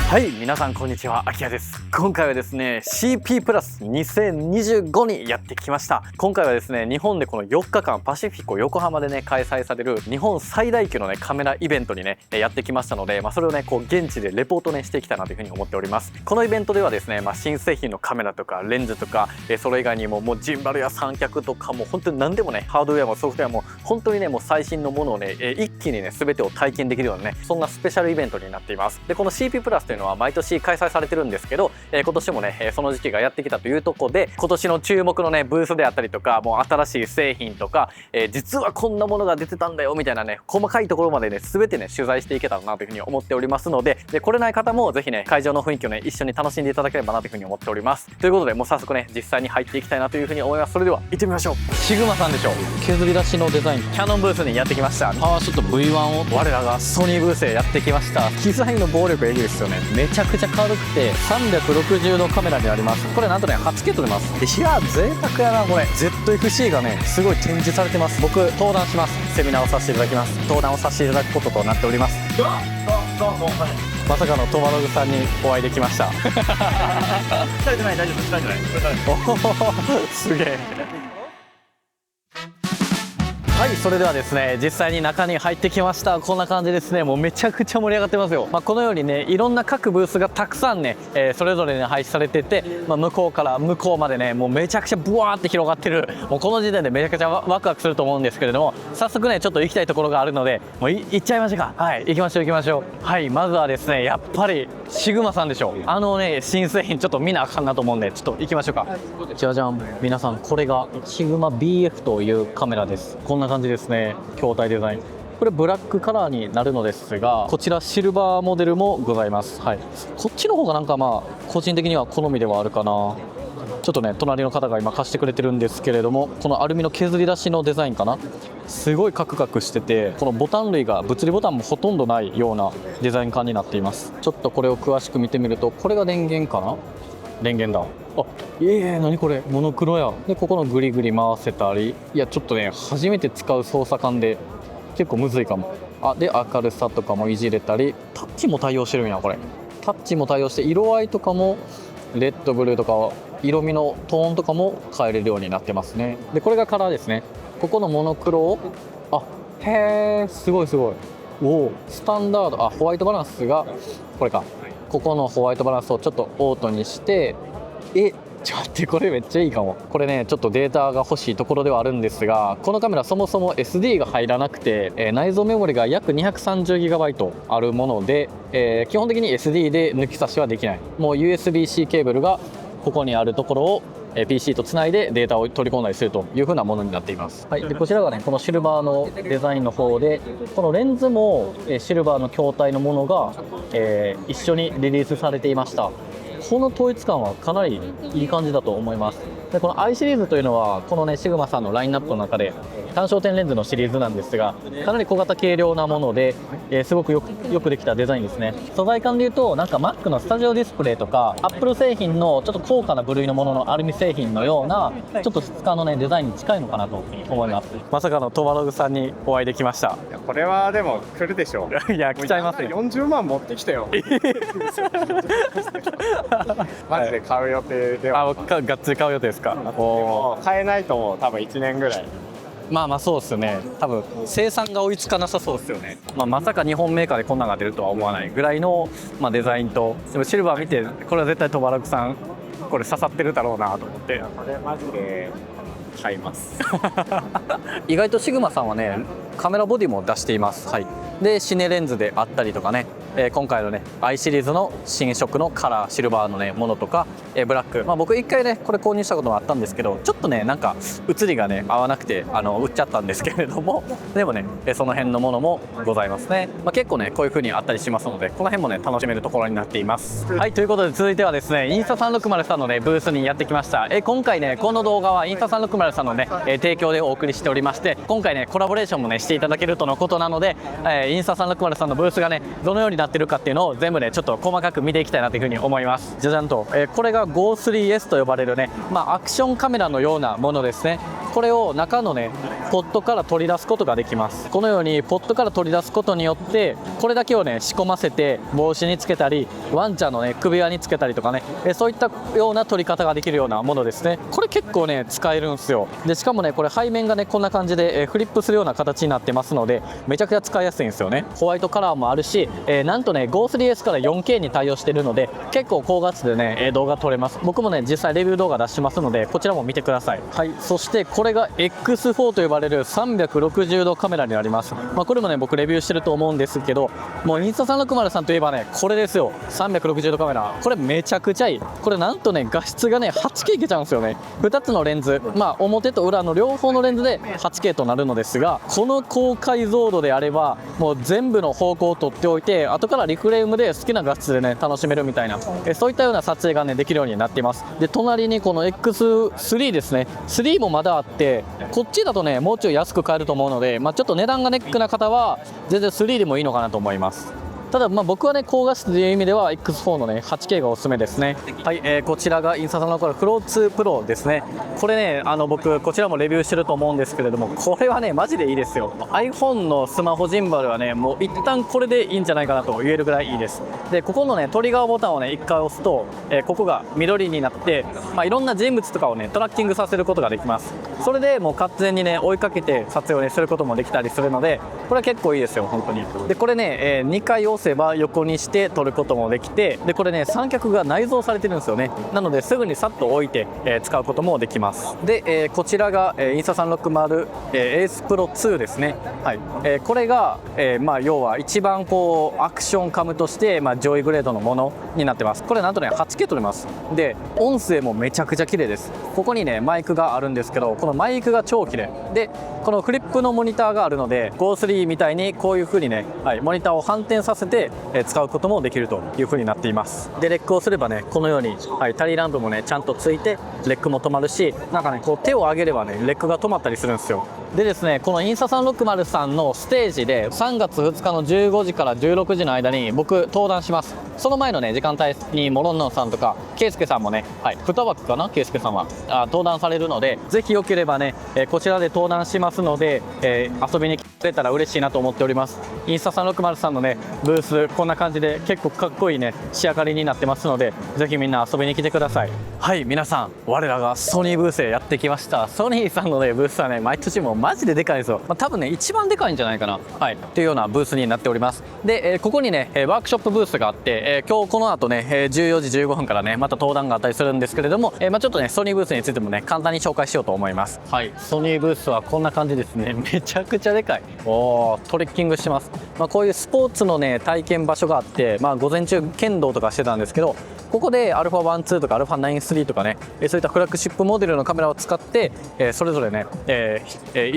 はい、皆さんこんにちは、あきやです。今回はですね CP プラス2025にやってきました。今回はですね、日本でこの4日間パシフィコ横浜でね開催される日本最大級のねカメライベントにねやってきましたので、それをねこう現地でレポートねしていきたいなというふうに思っております。このイベントではですね、新製品のカメラとかレンズとか、それ以外にもジンバルや三脚とかも本当に何でもね、ハードウェアもソフトウェアも本当にね最新のものをね、一気にね全てを体験できるようなね、そんなスペシャルイベントになっています。でこの CP プラスというのは毎年開催されてるんですけど、今年もねその時期がやってきたというところで、今年の注目のねブースであったりとか、もう新しい製品とか、実はこんなものが出てたんだよみたいなね細かいところまでね全てね取材していけたらなというふうに思っておりますので、来れない方もぜひね会場の雰囲気をね一緒に楽しんでいただければなというふうに思っております。ということでもう早速ね実際に入っていきたいなというふうに思います。それでは行ってみましょう。シグマさんでしょう、削り出しのデザインキヤノンブースにやってきました。パワーショット V1 を我らがソニーブースへやってきました。機材の暴力エグいですよね。めちゃくちゃ軽くて360度カメラになります。これなんとね 8K 撮れます。いや贅沢やなこれ。 ZFC がねすごい展示されてます。僕登壇します。セミナーをさせていただきます。登壇をさせていただくこととなっております。まさかのトマログさんにお会いできました。疲れてない、大丈夫、疲れてない。おおすげえ。はい、それではですね実際に中に入ってきました。こんな感じですね。もうめちゃくちゃ盛り上がってますよ。このようにねいろんな各ブースがたくさんね、それぞれに配置されてて、向こうから向こうまでねもうめちゃくちゃブワーって広がってる。もうこの時点でめちゃくちゃワクワクすると思うんですけれども、早速ねちょっと行きたいところがあるのでもう行っちゃいましょうか。はい、行きましょう行きましょう。はい、まずはですねやっぱりシグマさんでしょう。新製品ちょっと見なあかんなと思うんでちょっと行きましょうか。じゃじゃん、皆さんこれがシグマ BF というカメラです。こんな感じですね。筐体デザイン、これブラックカラーになるのですが、こちらシルバーモデルもございます。はい、こっちの方がなんか個人的には好みではあるかな。ちょっとね隣の方が今貸してくれてるんですけれども、このアルミの削り出しのデザインかな、すごいカクカクしてて、このボタン類が物理ボタンもほとんどないようなデザイン感になっています。ちょっとこれを詳しく見てみると、これが電源かな、電源だ。何これ、モノクロや。でここのグリグリ回せたり、いやちょっとね初めて使う操作感で結構むずいかも。で明るさとかもいじれたり、タッチも対応してるんや。これタッチも対応して、色合いとかもレッドブルーとか色味のトーンとかも変えれるようになってますね。でこれがカラーですね。ここのモノクロをへーすごいすごい。スタンダードホワイトバランスがこれか。ここのホワイトバランスをちょっとオートにして、ちょっと待って、これめっちゃいいかも。これねちょっとデータが欲しいところではあるんですが、このカメラそもそも SD が入らなくて、内蔵メモリが約 230GB あるもので、基本的に SD で抜き差しはできない。もう USB-C ケーブルがここにあるところをPC とつないでデータを取り込んだりするという風なものになっています。はい、でこちらがねこのシルバーのデザインの方で、このレンズもシルバーの筐体のものが、一緒にリリースされていました。この統一感はかなりいい感じだと思います。でこの I シリーズというのはこのねシグマさんのラインナップの中で単焦点レンズのシリーズなんですが、かなり小型軽量なもので、すごくよくできたデザインですね。素材感でいうとなんか Mac のスタジオディスプレイとか Apple 製品のちょっと高価な部類のもののアルミ製品のようなちょっと質感のねデザインに近いのかなと思います。まさかのトマログさんにお会いできました。いやこれはでも来るでしょう。いや来ちゃいますよ。40万持ってきたよ。マジで買う予定では。がっつり買う予定ですか。買えないと思う。多分1年ぐらい。そうですね。多分生産が追いつかなさそうですよね。まさか日本メーカーでこんなのが出るとは思わないぐらいの、デザインと、でもシルバー見てこれは絶対トマログさんこれ刺さってるだろうなと思って。これマジで買います。意外とシグマさんはねカメラボディも出しています。はい、でシネレンズであったりとかね、今回のね I シリーズの新色のカラーシルバーのねものとか、ブラック、僕一回ねこれ購入したこともあったんですけど、ちょっとねなんか写りがね合わなくて売っちゃったんですけれども、でもねその辺のものもございますね。結構ねこういう風にあったりしますので、この辺もね楽しめるところになっています。はい、ということで続いてはですねインスタ360さんのねブースにやってきました。今回ねこの動画はインスタ360さんのね、提供でお送りしておりまして、今回ねコラボレーションもねしていただけるとのことなので、インスタ360さんのブースがねどのようになってるかっていうのを全部ねちょっと細かく見ていきたいなというふうに思います。じゃじゃんと、これが Go3S と呼ばれるね、アクションカメラのようなものですね。ここれを中のねポットから取り出すことができます。このようにポットから取り出すことによってこれだけをね仕込ませて帽子につけたりワンちゃんのね首輪につけたりとかね、そういったような取り方ができるようなものですね。これ結構ね使えるんですよ。でしかもねこれ背面がねこんな感じで、フリップするような形になってますのでめちゃくちゃ使いやすいんですよね。ホワイトカラーもあるし、なんとね Go3S から 4K に対応しているので結構高画質でね、動画撮れます。僕もね実際レビュー動画出しますのでこちらも見てください。はい、そしてこれが X4 と呼ばれる360度カメラになります。これもね僕レビューしてると思うんですけど、もうインスタ360さんといえばねこれですよ。360度カメラ、これめちゃくちゃいい。これなんとね画質がね 8K いけちゃうんですよね。2つのレンズ、表と裏の両方のレンズで 8K となるのですが、この高解像度であればもう全部の方向を撮っておいて後からリフレームで好きな画質でね楽しめるみたいな、そういったような撮影がねできるようになっています。で隣にこの X3 ですね、3もまだあってこっちだとねもうちょい安く買えると思うので、ちょっと値段がネックな方は全然3でもいいのかなと思います。ただ僕はね高画質という意味では X4 のね 8K がおすすめですね。はい、こちらがインスタ360 Pro 2 Pro ですね。これね僕こちらもレビューしてると思うんですけれども、これはねマジでいいですよ。 iPhone のスマホジンバルはねもう一旦これでいいんじゃないかなと言えるぐらいいいです。でここのねトリガーボタンをね1回押すと、ここが緑になって、いろんな人物とかをねトラッキングさせることができます。それでもう完全にね追いかけて撮影をねすることもできたりするので、これは結構いいですよ本当に。でこれね、2回押せば横にして撮ることもできて、でこれね三脚が内蔵されてるんですよね。なのですぐにさっと置いて、使うこともできます。で、こちらが、インスタ360、エースプロ2ですね。はい、これが、要は一番こうアクションカムとして、上位グレードのものになってます。これなんとね 8K 撮れます。で音声もめちゃくちゃ綺麗です。ここにねマイクがあるんですけど、このマイクが超綺麗で、このフリップのモニターがあるので Go3 みたいにこういう風にね、モニターを反転させて、使うこともできるという風になっています。でレックをすればねこのように、タリーランプもねちゃんとついてレックも止まるし、なんかねこう手を上げればねレックが止まったりするんですよ。でですねこのインスタ360さんのステージで3月2日の15時から16時の間に僕登壇します。その前のね時間帯にモロンノンさんとかケイスケさんもね、2枠かな、ケイスケさんは登壇されるので、ぜひよければね、こちらで登壇しますので、遊びに来てくれたら嬉しいなと思っております。インスタ360さんのねブースこんな感じで結構かっこいいね仕上がりになってますので、ぜひみんな遊びに来てください。はい皆さん、我らがソニーブースへやってきました。ソニーさんのねブースはね毎年もマジででかいんですよ。多分ね一番でかいんじゃないかな、というようなブースになっております。で、ここにねワークショップブースがあって、今日この後ね14時15分からねまた登壇があったりするんですけれども、ちょっとねソニーブースについてもね簡単に紹介しようと思います。はい、ソニーブースはこんな感じですね。めちゃくちゃでかい。トレッキングしてます。こういうスポーツのね体験場所があって、午前中剣道とかしてたんですけど、ここで α1-2 とか α9-3 とかね、そういったフラッグシップモデルのカメラを使って、それぞれね、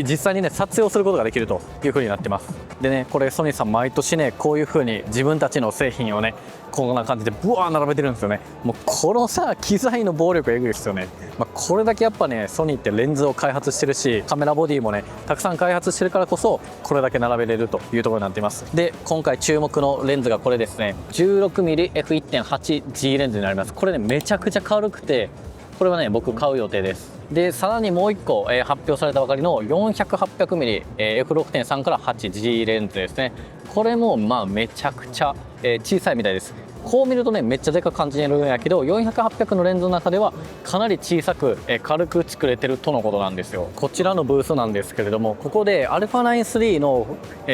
実際にね撮影をすることができるという風になってます。でねこれソニーさん毎年ねこういう風に自分たちの製品をねこんな感じでブワー並べてるんですよね。もうこのさ機材の暴力エグいですよね。これだけやっぱねソニーってレンズを開発してるし、カメラボディもねたくさん開発してるからこそこれだけ並べれるというところになっています。で今回注目のレンズがこれですね。 16mm f1.8G レンズになります。これねめちゃくちゃ軽くて、これはね僕買う予定です。でさらにもう1個、発表されたばかりの 400-800mm f6.3 から 8G レンズですね。これもめちゃくちゃ、小さいみたいです。こう見るとねめっちゃでかく感じるんやけど、400-800のレンズの中ではかなり小さく、軽く作れてるとのことなんですよ。こちらのブースなんですけれども、ここで α9-3 の、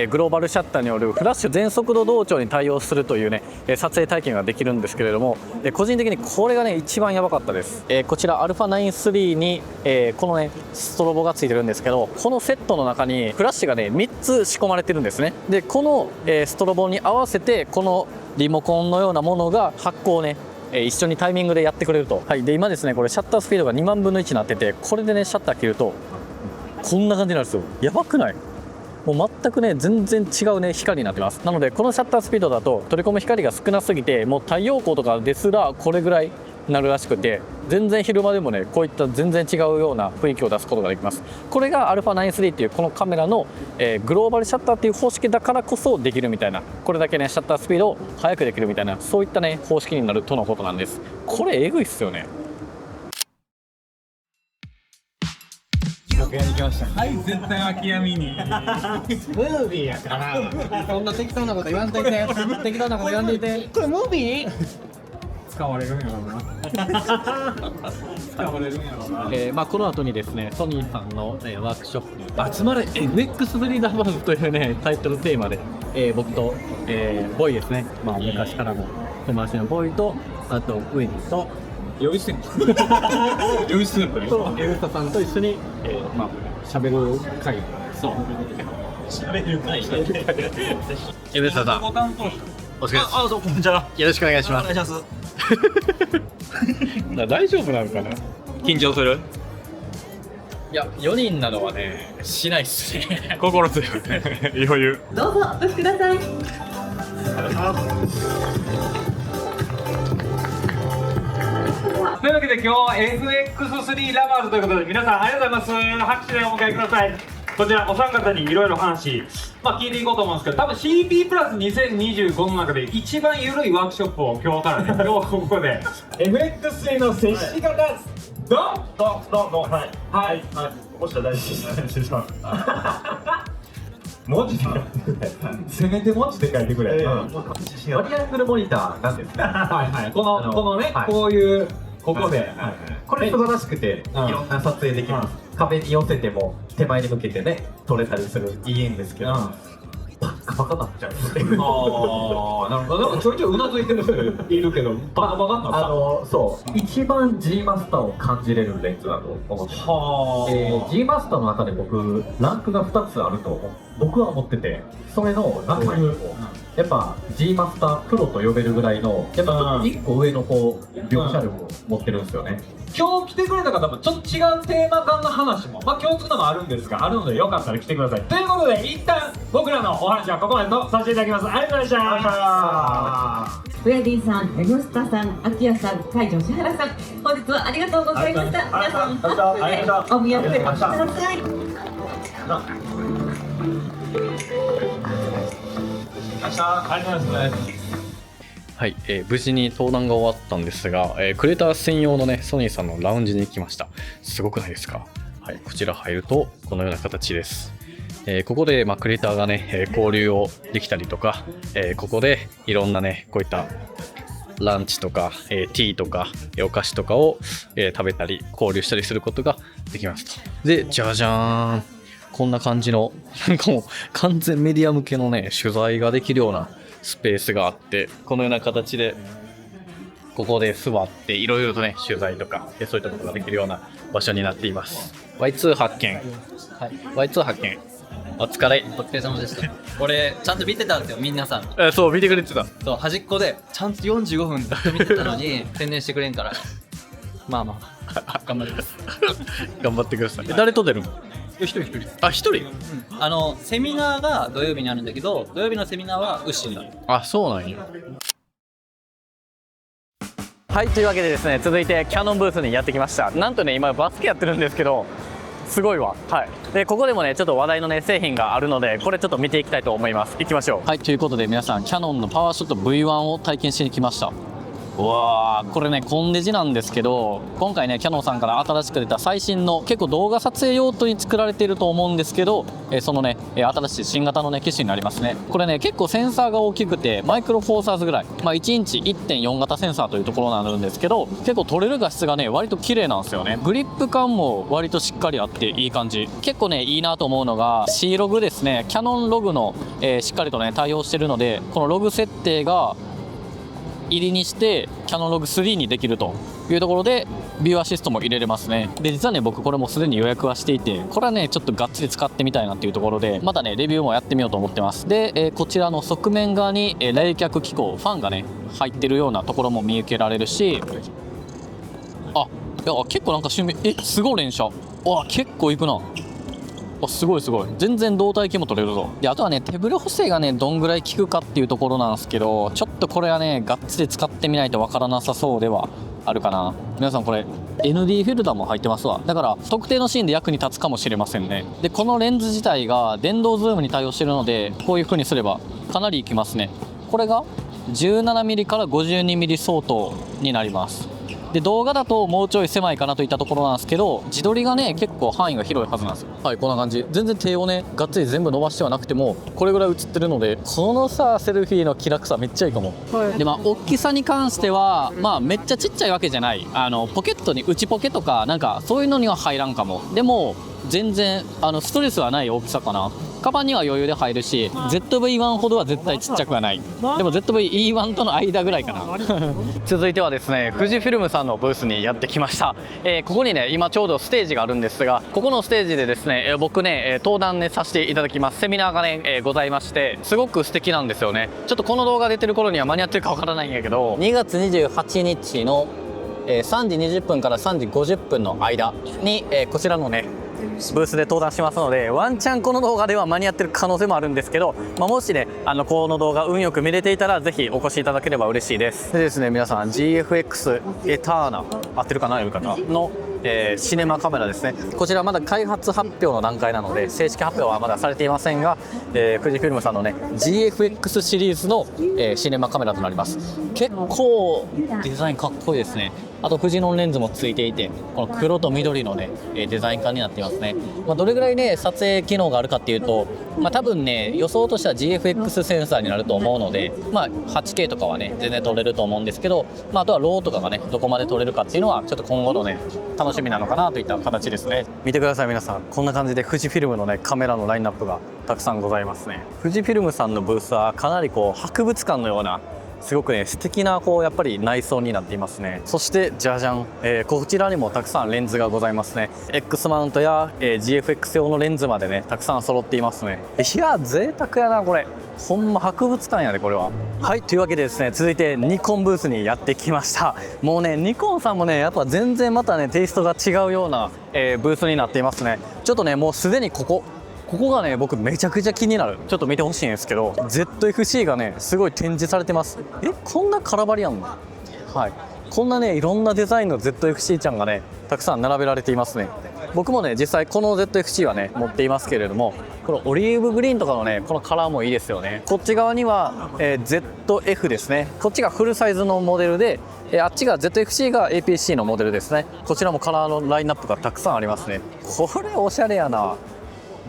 グローバルシャッターによるフラッシュ全速度同調に対応するというね撮影体験ができるんですけれども、個人的にこれがね一番やばかったです。こちら α9-3 に、このねストロボがついてるんですけど、このセットの中にフラッシュがね3つ仕込まれてるんですね。でこの、ストロボに合わせてこのリモコンのようなものが発光をね一緒にタイミングでやってくれると。で今ですねこれシャッタースピードが2万分の1になってて、これでねシャッター切るとこんな感じになるんですよ。やばくない？もう全くね全然違うね光になってます。なのでこのシャッタースピードだと取り込む光が少なすぎて、もう太陽光とかですらこれぐらいなるらしくて、全然昼間でもねこういった全然違うような雰囲気を出すことができます。これが α9-3 っていうこのカメラの、グローバルシャッターっていう方式だからこそできるみたいな、これだけねシャッタースピードを速くできるみたいな、そういったね方式になるとのことなんです。これえぐいっすよね。楽屋に来ました。はい、絶対諦めに。ムービーやからそんな適当なこと言わんといて適当なこと言わんといてこれムービー使われるんやろうな。使われるんやろうな。まあ、この後にですねソニーさんの、ワークショップ集まれ FX3 ダーバーズというねタイトルテーマで、僕と、ボイですね、まあ、昔からの友達のボイとあとウィンと用意してんの用意してんのエルサさんと一緒に、まあ喋る会そう喋る会エルサさんご担当者お疲れ様ですどうもこんにちは。よろしくお願いしますお願いします。大丈夫なのかな。緊張する？いや4人なのはねしないっすね心強い。余裕。どうぞお越しください。というわけで今日は FX3 ラバーズということで皆さんありがとうございます。拍手でお迎えください。こちらお三方にいろいろ話、聞いていこうと思うんですけど、多分 CP プラス2025の中で一番緩いワークショップを今日からね、今日ここで FX3 の接し方、ドンはいはいおっしゃ大丈夫です文字でせめて文字で書いてくれ。バリアングルモニターなんですね。はいはい。このね、こういうここで、これ素晴らしくていろんな撮影できます。壁に寄せても手前に向けてね撮れたりするいいんですけど、パッカパカなっちゃう。ああ、なるほど。なんかちょいちょいうなずいてる人いるけど、パカパカなった。そう一番 G マスターを感じれるレンズだと思ってます。G マスターの中で僕ランクが2つあると僕は思ってて、それのランクやっぱ G マスタープロと呼べるぐらいのやっぱ1個上のこう描写力を持ってるんですよね。今日来てくれた方もちょっと違うテーマ感の話も共通のもあるんですが、あるのでよかったら来てください。ということで一旦僕らのお話はここまでとさせていただきます。ありがとうございました。フレディさん、エムスタさん、アキヤさん、会長、石原さん、本日はありがとうございました。皆さん、お土産でください。ありがとうございます。はい、無事に登壇が終わったんですが、クレーター専用のねソニーさんのラウンジに来ました。すごくないですか。はい、こちら入るとこのような形です。ここで、クリエイターがね、交流をできたりとか、ここでいろんなねこういったランチとか、ティーとかお菓子とかを、食べたり交流したりすることができますと。でじゃじゃーん、こんな感じのなんかもう完全メディア向けのね取材ができるようなスペースがあって、このような形でここで座っていろいろとね取材とかそういったことができるような場所になっています。 Y2 発見、はい、Y2 発見お疲れ様でした。俺ちゃんと見てたんですよ、皆さん。そう見てくれてた。そう端っこでちゃんと45分ずっと見てたのに宣伝してくれんからまあ頑張ります頑張ってください。誰と出るの？一人あ、一人？セミナーが土曜日にあるんだけど、土曜日のセミナーはウッシーになる。あ、そうなんや。はい、というわけでですね、続いてキヤノンブースにやってきました。なんとね今バスケやってるんですけどすごいわ。はい、でここでもねちょっと話題のね製品があるので、これちょっと見ていきたいと思います。行きましょう。はい、ということで皆さんキヤノンのパワーショット V1 を体験しに来ました。うわー、これねコンデジなんですけど、今回ねキヤノンさんから新しく出た最新の結構動画撮影用途に作られていると思うんですけど、そのね新しい新型のね機種になりますね。これね結構センサーが大きくてマイクロフォーサーズぐらい、1インチ 1.4 型センサーというところになるんですけど、結構撮れる画質がね割と綺麗なんですよね。グリップ感も割としっかりあっていい感じ。結構ねいいなと思うのが C ログですね。キヤノンログの、しっかりとね対応してるので、このログ設定が入りにしてキヤノンログ3にできるというところでビューアシストも入れれますね。で実はね僕これもすでに予約はしていて、これはねちょっとがっつり使ってみたいなっていうところでまたねレビューもやってみようと思ってます。で、こちらの側面側に、冷却機構ファンがね入ってるようなところも見受けられるし、いや結構なんか趣味すごい連射、結構いくな。すごい全然動体系も取れるぞ。であとはね手ブレ補正がねどんぐらい効くかっていうところなんですけど、ちょっとこれはねがっつり使ってみないとわからなさそうではあるかな。皆さんこれ ND フィルターも入ってますわ。だから特定のシーンで役に立つかもしれませんね。でこのレンズ自体が電動ズームに対応してるので、こういう風にすればかなりいきますね。これが 17mm から 52mm 相当になります。で動画だともうちょい狭いかなといったところなんですけど、自撮りがね結構範囲が広いはずなんですよ。はい、こんな感じ。全然手をねがっつり全部伸ばしてはなくてもこれぐらい映ってるので、このさセルフィーの気楽さめっちゃいいかも。でまあ大きさに関してはまあめっちゃちっちゃいわけじゃない、ポケットに内ポケとかなんかそういうのには入らんかも。でも全然ストレスはない大きさかな。カバンには余裕で入るし ZV-1 ほどは絶対ちっちゃくはない。でも ZV-E1 との間ぐらいかな続いてはですね、富士フィルムさんのブースにやってきました。ここにね今ちょうどステージがあるんですが、ここのステージでですね、僕ね登壇ねさせていただきます。セミナーがね、ございまして、すごく素敵なんですよね。ちょっとこの動画出てる頃には間に合ってるかわからないんやけど、2月28日の3時20分から3時50分の間に、こちらのねブースで登壇しますので、ワンチャンこの動画では間に合ってる可能性もあるんですけど、もしねこの動画運よく見れていたらぜひお越しいただければ嬉しいです。でですね、皆さん GFX エターナ合ってるかな読み方のシネマカメラですね。こちらまだ開発発表の段階なので正式発表はまだされていませんが、富士フィルムさんのね GFX シリーズの、シネマカメラとなります。結構デザインかっこいいですね。あと富士ノンレンズもついていて、この黒と緑のねデザイン感になっていますね。どれぐらいね撮影機能があるかっていうと、多分ね予想としては GFX センサーになると思うので、8K とかはね全然撮れると思うんですけど、あとはローとかがねどこまで撮れるかっていうのはちょっと今後のね楽しみなのかなといった形ですね。見てください皆さん、こんな感じで富士フィルムのねカメラのラインナップがたくさんございますね。富士フィルムさんのブースはかなりこう博物館のようなすごくね素敵なこうやっぱり内装になっていますね。そしてじゃじゃん、こちらにもたくさんレンズがございますね。 X マウントや、GFX 用のレンズまでねたくさん揃っていますね。いや贅沢やなこれ、ほんま博物館やでこれは。はい、というわけでですね、続いてニコンブースにやってきました。もうねニコンさんもねやっぱ全然またねテイストが違うような、ブースになっていますね。ちょっとねもうすでにここがね僕めちゃくちゃ気になる。ちょっと見てほしいんですけど ZFC がねすごい展示されてます。こんな空張りやんの。はい、こんなねいろんなデザインの ZFC ちゃんがねたくさん並べられていますね。僕もね実際この ZFC はね持っていますけれども、このオリーブグリーンとかのねこのカラーもいいですよね。こっち側には、ZF ですね。こっちがフルサイズのモデルで、あっちが ZFC が APC のモデルですね。こちらもカラーのラインナップがたくさんありますね。これおしゃれやな。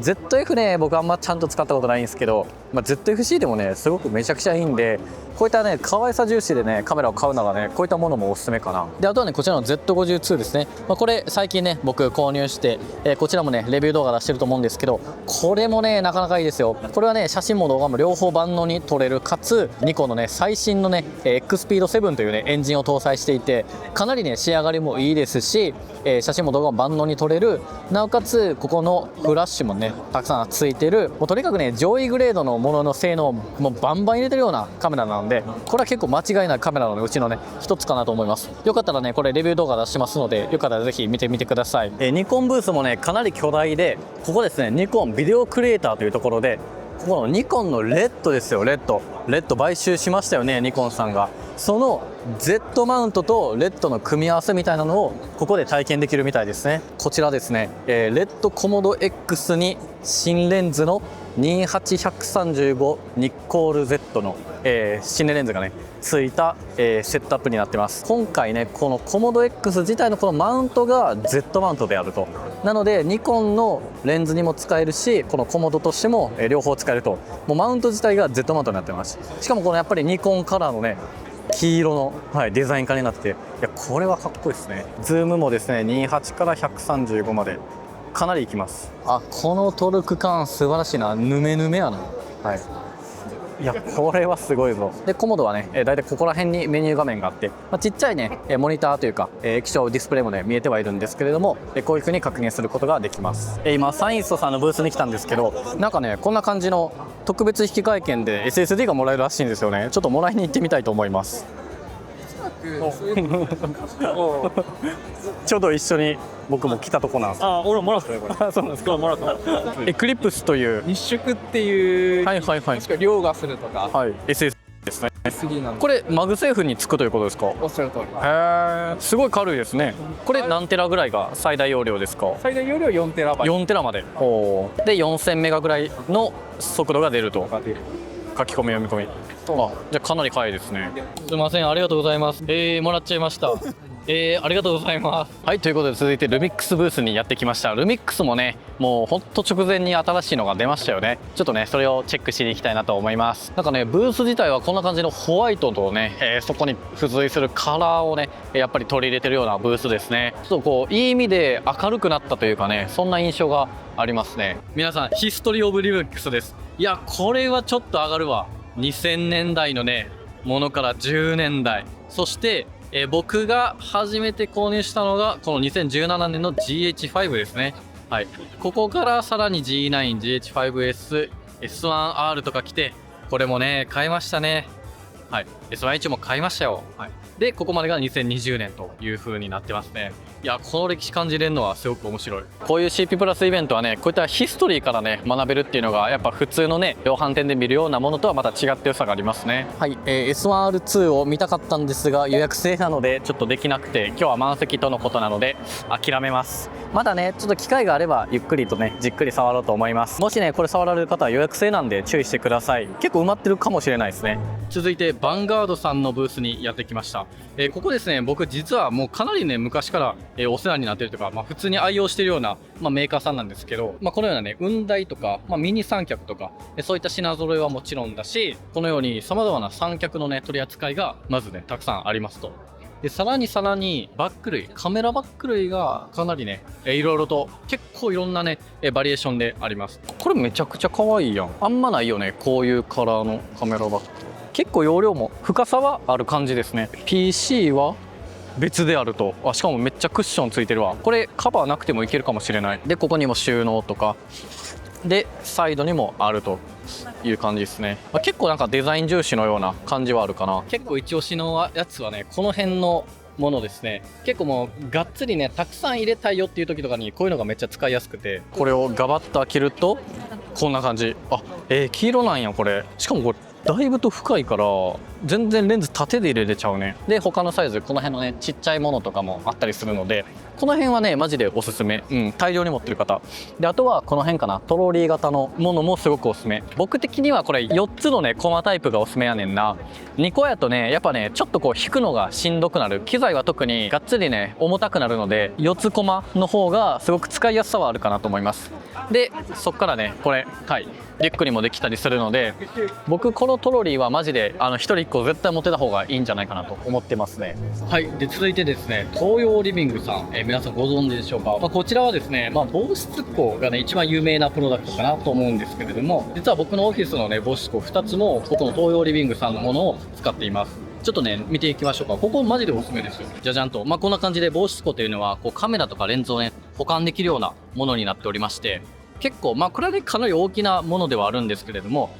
ZF ね僕あんまちゃんと使ったことないんですけど、ZFC でもねすごくめちゃくちゃいいんで、こういったね可愛さ重視でねカメラを買うならねこういったものもおすすめかな。であとはねこちらの Z52 ですね。これ最近ね僕購入して、こちらもねレビュー動画出してると思うんですけど、これもねなかなかいいですよ。これはね写真も動画も両方万能に撮れる、かつニコンのね最新のね XPEED7 というねエンジンを搭載していて、かなりね仕上がりもいいですし、写真も動画も万能に撮れる、なおかつここのフラッシュもねたくさんついてる、もうとにかくね上位グレードのものの性能もバンバン入れてるようなカメラなので、これは結構間違いないカメラのうちのね一つかなと思います。よかったらねこれレビュー動画出しますので、よかったらぜひ見てみてください。ニコンブースもねかなり巨大で、ここですねニコンビデオクリエイターというところで、ここのニコンのレッドですよ。レッド買収しましたよねニコンさんが。その Z マウントとレッドの組み合わせみたいなのをここで体験できるみたいですね。こちらですね、レッドコモド X に新レンズの28135ニッコール Z の、新レンズがねついた、セットアップになってます。今回ねこのコモド X 自体のこのマウントが Z マウントであると。なのでニコンのレンズにも使えるし、このコモドとしても、両方使えると。もうマウント自体が Z マウントになってます。しかもこのやっぱりニコンカラーのね黄色の、デザイン化になってて、いやこれはかっこいいですね。ズームもですね28から135までかなりいきます。このトルク感素晴らしいな。ヌメヌメやな。いやこれはすごいぞ。でコモドはねだいたいここら辺にメニュー画面があって、ちっちゃいねモニターというか液晶ディスプレイもね見えてはいるんですけれども、こういう風に確認することができます。今サインストさんのブースに来たんですけど、なんかねこんな感じの特別引換券で SSD がもらえるらしいんですよね。ちょっともらいに行ってみたいと思います。ちょうど一緒に僕も来たとこなんです。俺もらったよこれ。そうなんですか。もらった。エクリプスという日食っていう、確か凌駕するとか、SS ですね。次なんでこれマグセーフにつくということですか。おっしゃる通り。へえ、すごい軽いですね。これ何テラぐらいが最大容量ですか。最大容量4テラバイト4テラまで。で4000メガぐらいの速度が出ると。が出る。書き込み読み込み。じゃあかなり速いですね。すみません、ありがとうございます。もらっちゃいました。ありがとうございます。はい、ということで続いてルミックスブースにやってきました。ルミックスもね、もうほんと直前に新しいのが出ましたよね。ちょっとね、それをチェックしに行きたいなと思います。なんかね、ブース自体はこんな感じのホワイトとね、そこに付随するカラーをね、やっぱり取り入れてるようなブースですね。ちょっとこう、いい意味で明るくなったというかね、そんな印象がありますね。皆さん、ヒストリー・オブ・リミックスです。いや、これはちょっと上がるわ。2000年代のね、ものから10年代。そして、僕が初めて購入したのがこの2017年の GH5 ですね。はい、ここからさらに G9、GH5S、S1R とか来て、これもね買いましたね。はい、S1H も買いましたよ。はい、でここまでが2020年という風になってますね。いや、この歴史感じれるのはすごく面白い。こういう CP プラスイベントはね、こういったヒストリーからね学べるっていうのがやっぱ普通のね量販店で見るようなものとはまた違った良さがありますね。はい、S1R2 を見たかったんですが予約制なのでちょっとできなくて、今日は満席とのことなので諦めます。まだねちょっと機会があればゆっくりとねじっくり触ろうと思います。もしねこれ触られる方は予約制なんで注意してください。結構埋まってるかもしれないですね。続いてヴァンガードさんのブースにやってきました。ここですね、僕実はもうかなりね昔から、お世話になってるというか、普通に愛用してるような、メーカーさんなんですけど、このようなね雲台とか、ミニ三脚とかそういった品揃えはもちろんだし、このように様々な三脚のね取り扱いがまずねたくさんありますと。でさらにバック類、カメラバック類がかなりねいろいろと結構いろんなねバリエーションであります。これめちゃくちゃ可愛いやん。あんまないよねこういうカラーのカメラバッグ。結構容量も深さはある感じですね。 PC は別であると。しかもめっちゃクッションついてるわ。これカバーなくてもいけるかもしれない。でここにも収納とかでサイドにもあるという感じですね。結構なんかデザイン重視のような感じはあるかな。結構一押しのやつはねこの辺のものですね。結構もうがっつりねたくさん入れたいよっていう時とかにこういうのがめっちゃ使いやすくて、これをガバッと開けるとこんな感じ。黄色なんやこれ。しかもこれだいぶと深いから全然レンズ縦で入れれちゃうね。で他のサイズこの辺のねちっちゃいものとかもあったりするので、この辺はねマジでおすすめ。大量に持ってる方で、あとはこの辺かな、トロリー型のものもすごくおすすめ。僕的にはこれ4つのねコマタイプがおすすめやねんな。2個やとねやっぱねちょっとこう引くのがしんどくなる。機材は特にがっつりね重たくなるので4つコマの方がすごく使いやすさはあるかなと思います。でそっからねこれリュックにもできたりするので、僕このトロリーはマジで1人1個絶対持ってた方がいいんじゃないかなと思ってますね。はい、で続いてですね東洋リビングさん、皆さんご存知でしょうか。こちらはですね、防湿庫がね一番有名なプロダクトかなと思うんですけれども、実は僕のオフィスのね防湿庫2つもここの東洋リビングさんのものを使っています。ちょっとね見ていきましょうか。ここマジでおすすめですよ。じゃじゃんと、こんな感じで防湿庫というのはこうカメラとかレンズをね保管できるようなものになっておりまして、結構これはねかなり大きなものではあるんですけれども、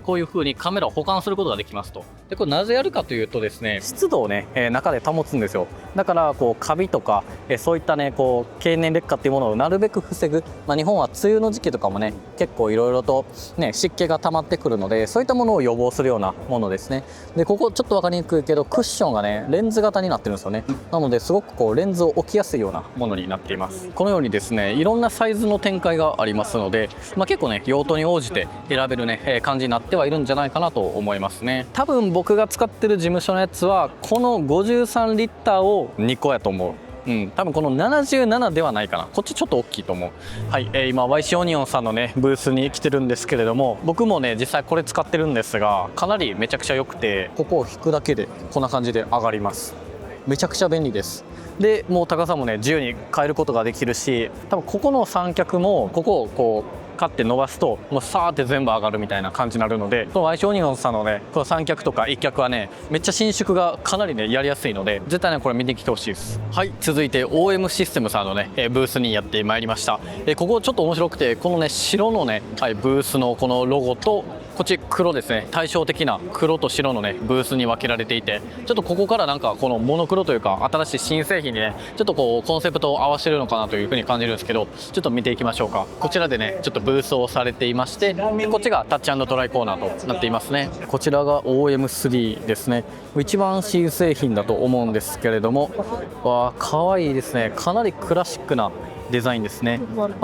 こういう風にカメラを保管することができますと。でこれなぜやるかというとですね、湿度をね、中で保つんですよ。だからこうカビとか、そういったねこう経年劣化っていうものをなるべく防ぐ。日本は梅雨の時期とかもね結構いろいろとね湿気が溜まってくるので、そういったものを予防するようなものですね。でここちょっと分かりにくいけどクッションがねレンズ型になってるんですよね。なのですごくこうレンズを置きやすいようなものになっています。このようにですねいろんなサイズの展開がありますので、結構ね用途に応じて選べるね、感じになってはいるんじゃないかなと思いますね。多分僕が使ってる事務所のやつはこの53リッターを2個やと思う。多分この77ではないかな。こっちちょっと大きいと思う。はい、今 YC オニオンさんのねブースに来てるんですけれども、僕もね実際これ使ってるんですがかなりめちゃくちゃ良くて、ここを引くだけでこんな感じで上がります。めちゃくちゃ便利です。でもう高さもね自由に変えることができるし、多分ここの三脚もここをこうカッて伸ばすともうさーって全部上がるみたいな感じになるので、このワイシオニオンさんのねこの三脚とか一脚はねめっちゃ伸縮がかなりねやりやすいので、絶対ねこれ見てきてほしいです。はい、続いて OM システムさんのねブースにやってまいりました。ここちょっと面白くて、このね白のね、ブースのこのロゴとこっち黒ですね、対照的な黒と白のねブースに分けられていて、ちょっとここからなんかこのモノクロというか新しい新製品にねちょっとこうコンセプトを合わせてるのかなというふうに感じるんですけど、ちょっと見ていきましょうか。こちらでねちょっとブースをされていまして、でこっちがタッチ&トライコーナーとなっていますね。こちらが OM3 ですね。一番新製品だと思うんですけれども、わーかわいいですね。かなりクラシックなデザインですね。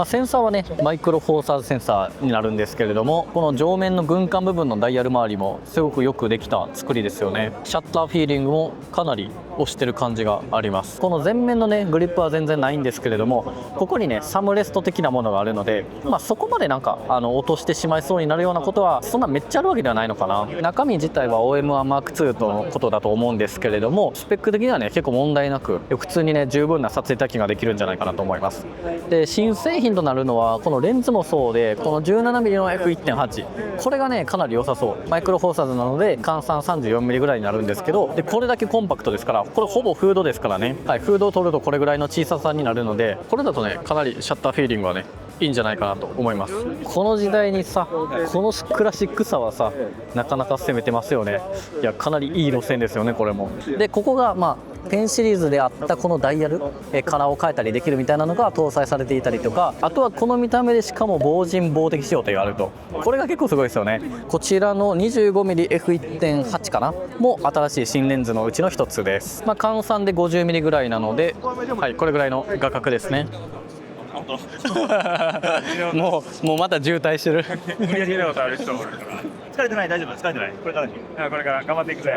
センサーはねマイクロフォーサーズセンサーになるんですけれども、この上面の軍艦部分のダイヤル周りもすごくよくできた作りですよね。シャッターフィーリングもかなり押してる感じがあります。この前面のねグリップは全然ないんですけれども、ここにねサムレスト的なものがあるので、そこまでなんか落としてしまいそうになるようなことはそんなめっちゃあるわけではないのかな。中身自体は OM1M2 とのことだと思うんですけれども、スペック的にはね結構問題なく普通にね十分な撮影体験ができるんじゃないかなと思います。で新製品となるのはこのレンズもそうで、この 17mm の F1.8 これがねかなり良さそう。マイクロフォーサーズなので換算 34mm ぐらいになるんですけど、でこれだけコンパクトですから、これほぼフードですからね、はい、フードを取るとこれぐらいの小ささになるので、これだとねかなりシャッターフィーリングはねいいんじゃないかなと思います。この時代にさこのクラシックさはさなかなか攻めてますよね。いやかなりいい路線ですよねこれも。でここがペンシリーズであったこのダイヤルカラーを変えたりできるみたいなのが搭載されていたりとか、あとはこの見た目でしかも防塵防滴仕様というあると、これが結構すごいですよね。こちらの 25mmF1.8 かなも新しい新レンズのうちの一つです。換算で 50mm ぐらいなので、はい、これぐらいの画角ですね。もうまた渋滞してる。無理やり見たことある人おるから。疲れてない、大丈夫、疲れてない。これから頑張っていくぜ。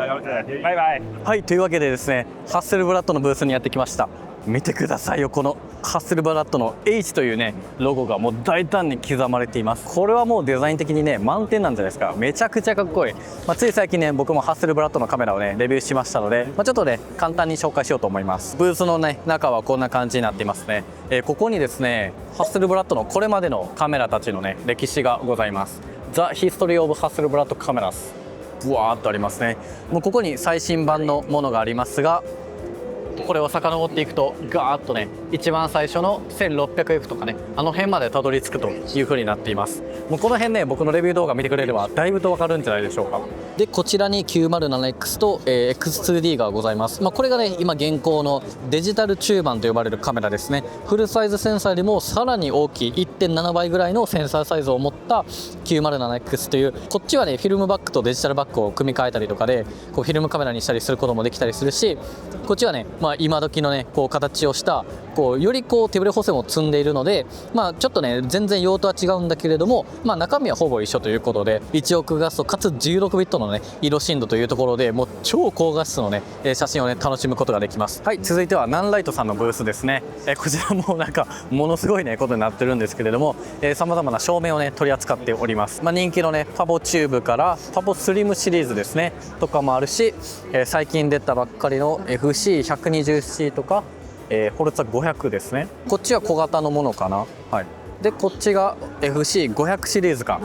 バイバイ。はい、というわけでですね、ハッセルブラッドのブースにやってきました。見てくださいよ、このハッセルブラッドの H というねロゴがもう大胆に刻まれています。これはもうデザイン的にね満点なんじゃないですか。めちゃくちゃかっこいい。つい最近ね僕もハッセルブラッドのカメラをねレビューしましたので、ちょっとね簡単に紹介しようと思います。ブースのね中はこんな感じになっていますね。ここにですねハッセルブラッドのこれまでのカメラたちのね歴史がございます。The History of Hasselblad Cameras ブワーっとありますね。もうここに最新版のものがありますが、これを遡っていくとガーッとね一番最初の 1600F とかね辺までたどり着くという風になっています。もうこの辺ね僕のレビュー動画見てくれればだいぶと分かるんじゃないでしょうか。でこちらに 907X と、X2D がございます。これがね今現行のデジタル中盤と呼ばれるカメラですね。フルサイズセンサーよりもさらに大きい 1.7 倍ぐらいのセンサーサイズを持った 907X という、こっちはねフィルムバッグとデジタルバッグを組み替えたりとかでこうフィルムカメラにしたりすることもできたりするし、こっちはね今時のねこう形をしたより手ブレ補正も積んでいるので、ちょっとね全然用途は違うんだけれども、中身はほぼ一緒ということで、1億画素かつ16ビットのね色深度というところでもう超高画質のね写真をね楽しむことができます。はい、続いてはナンライトさんのブースですね。こちらもなんかものすごいねことになってるんですけれども、さまざまな照明をね取り扱っております。人気のねパボチューブからパボスリムシリーズですねとかもあるし、最近出たばっかりの FC120C とか、ホルツァ500ですね。こっちは小型のものかな。はい、でこっちが FC500 シリーズか。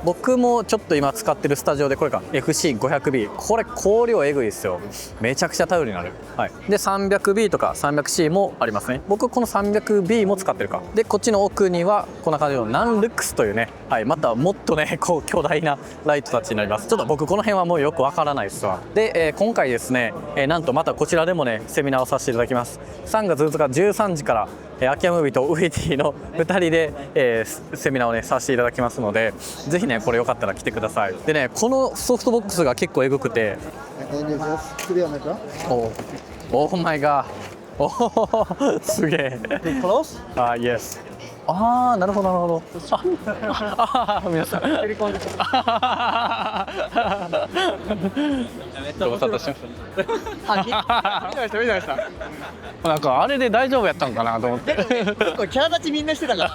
僕もちょっと今使ってるスタジオでこれか FC500B、 これ光量えぐいですよ。めちゃくちゃ頼りになる。はい、で 300B とか 300C もありますね。僕この 300B も使ってるか。でこっちの奥にはこんな感じのナンルックスというね、はい、またもっとね巨大なライトたちになります。ちょっと僕この辺はもうよくわからないですわ。で、今回ですね、なんとまたこちらでもねセミナーをさせていただきます。3月2日13時から秋山ムービーとウィティの2人で、セミナーをねさせていただきますので、ぜひねこれよかったら来てください。でねこのソフトボックスが結構えぐくて、オーマイガー、おすげえ。Yes。なるほどなるほど。皆さんご無沙汰しました。なんかあれで大丈夫やったんかなと思って。結構キャラ立ちみんなしてたから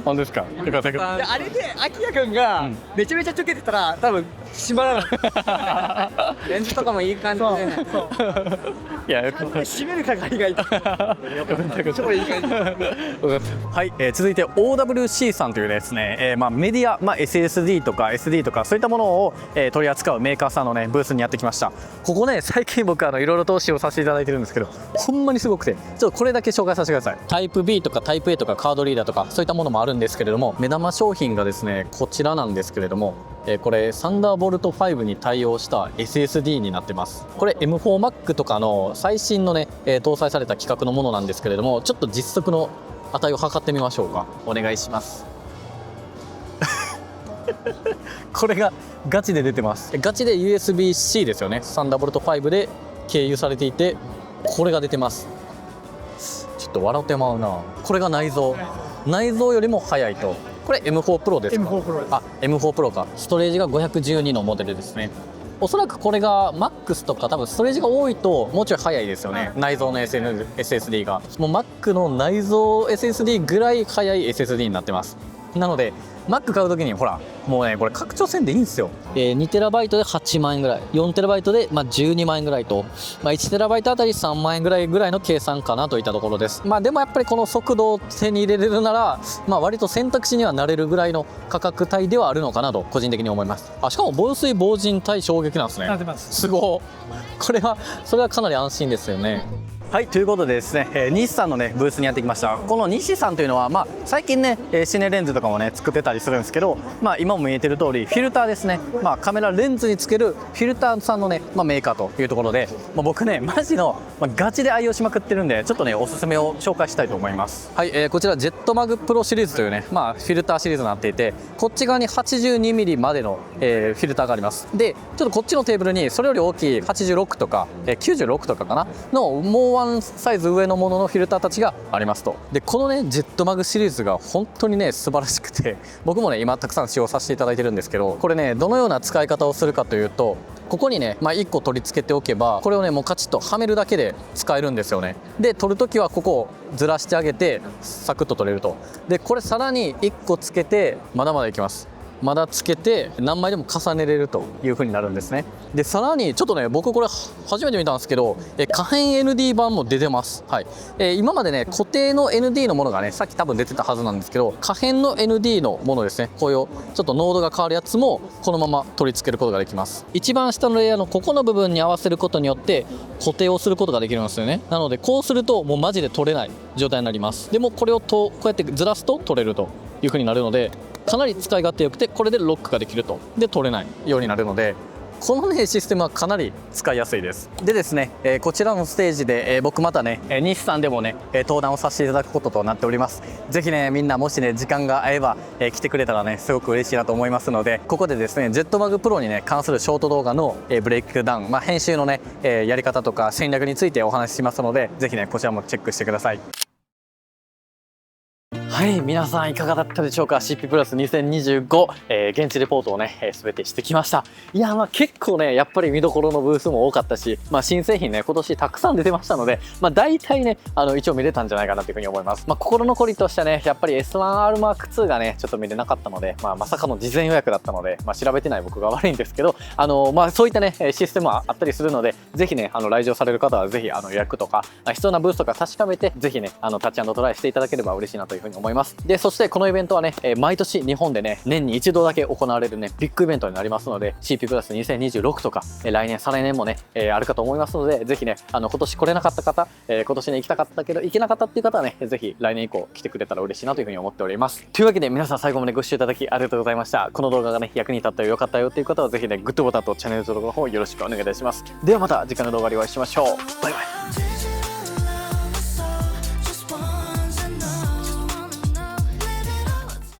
本当ですか。よかったよかっであれで秋谷君がめちゃめちゃちょけてたら多分閉まらないレンズとかもいい感じでそういやよかった。閉める係がいた超いい感じ。はい、続いて OWC さんというですね、メディア、SSD とか SD とかそういったものを、取り扱うメーカーさんのねブースにやってきました。ここね最近僕いろいろと使用させていただいてるんですけど、ほんまにすごくて、ちょっとこれだけ紹介させてください。タイプ B とかタイプ A とかカードリーダーとかそういったものもあるんですけれども、目玉商品がですねこちらなんですけれども、これサンダーボルト5に対応した SSD になってます。これ M4Mac とかの最新のね、搭載された規格のものなんですけれども、ちょっと実測の値を測ってみましょうか。お願いします。これがガチで出てます。ガチで USB-C ですよね。サンダーボルト5で経由されていて、これが出てます。ちょっと笑ってまうな。これが内蔵よりも速いと。これ M4 Pro ですか？ M4 Pro です。あ、M4 Pro か。ストレージが512のモデルですね。おそらくこれが MAX とか多分ストレージが多いともうちょい速いですよね。内蔵の SSD がもう Mac の内蔵 SSD ぐらい速い SSD になってます。なので Mac 買うときにほらもうねこれ拡張せんでいいんですよ。2TB で8万円ぐらい、4TB で12万円ぐらいと、1TB あたり3万円ぐらいの計算かなといったところです。でもやっぱりこの速度を手に入れれるなら、割と選択肢にはなれるぐらいの価格帯ではあるのかなと個人的に思います。しかも防水防塵対衝撃なんですね。なってます。すごい。それはかなり安心ですよね。はい、ということでですね、日産のねブースにやってきました。この日産というのは、最近ねシネレンズとかもね作ってたりするんですけど、今も見えてる通りフィルターですね、カメラレンズにつけるフィルターさんのね、メーカーというところで、僕ねマジの、ガチで愛用しまくってるんで、ちょっとねおすすめを紹介したいと思います。はい、こちらジェットマグプロシリーズというね、フィルターシリーズになっていて、こっち側に 82mm までの、フィルターがあります。でちょっとこっちのテーブルにそれより大きい86とか、96とかかなのもうワンサイズ上のもののフィルターたちがありますと。でこのねジェットマグシリーズが本当にね素晴らしくて、僕もね今たくさん使用させていただいてるんですけど、これねどのような使い方をするかというと、ここにね、1個取り付けておけば、これをねもうカチッとはめるだけで使えるんですよね。で取るときはここをずらしてあげてサクッと取れると。でこれさらに1個つけてまだまだいきます。まだつけて何枚でも重ねれるという風になるんですね。でさらにちょっとね僕これ初めて見たんですけど、可変 ND 版も出てます。はい、今までね固定の ND のものがねさっき多分出てたはずなんですけど、可変の ND のものですね、こういうちょっと濃度が変わるやつもこのまま取り付けることができます。一番下のレイヤーのここの部分に合わせることによって固定をすることができるんですよね。なのでこうするともうマジで取れない状態になります。でもこれをこうやってずらすと取れるという風になるので、かなり使い勝手よくて、これでロックができると。で取れないようになるので、このねシステムはかなり使いやすいです。でですね、こちらのステージで、僕またね日産でもね登壇をさせていただくこととなっております。ぜひねみんなもしね時間が合えば、来てくれたらねすごく嬉しいなと思いますので、ここでですねジェットマグプロにね関するショート動画の、ブレイクダウン、編集のね、やり方とか戦略についてお話ししますので、ぜひねこちらもチェックしてください。はい、皆さんいかがだったでしょうか。 CP プラス2025、現地レポートをね全てしてきました。いや結構ねやっぱり見どころのブースも多かったし、新製品ね今年たくさん出てましたので、大体ね一応見れたんじゃないかなというふうに思います。心残りとしてはねやっぱり S1R M2 がねちょっと見れなかったので、まさかの事前予約だったので、調べてない僕が悪いんですけど、そういったねシステムはあったりするので、ぜひね来場される方はぜひ予約とか必要なブースとか確かめて、ぜひねタッチ&トライしていただければ嬉しいなというふうに思います。でそしてこのイベントはね、毎年日本でね年に一度だけ行われるねビッグイベントになりますので、 CP プラス2026とか来年再来年もね、あるかと思いますので、ぜひね今年来れなかった方、今年ね行きたかったけど行けなかったっていう方はねぜひ来年以降来てくれたら嬉しいなというふうに思っております。というわけで皆さん最後までご視聴いただきありがとうございました。この動画がね役に立ったよ、良かったよっていう方はぜひねグッドボタンとチャンネル登録の方よろしくお願いいたします。ではまた次回の動画でお会いしましょう。バイバイ。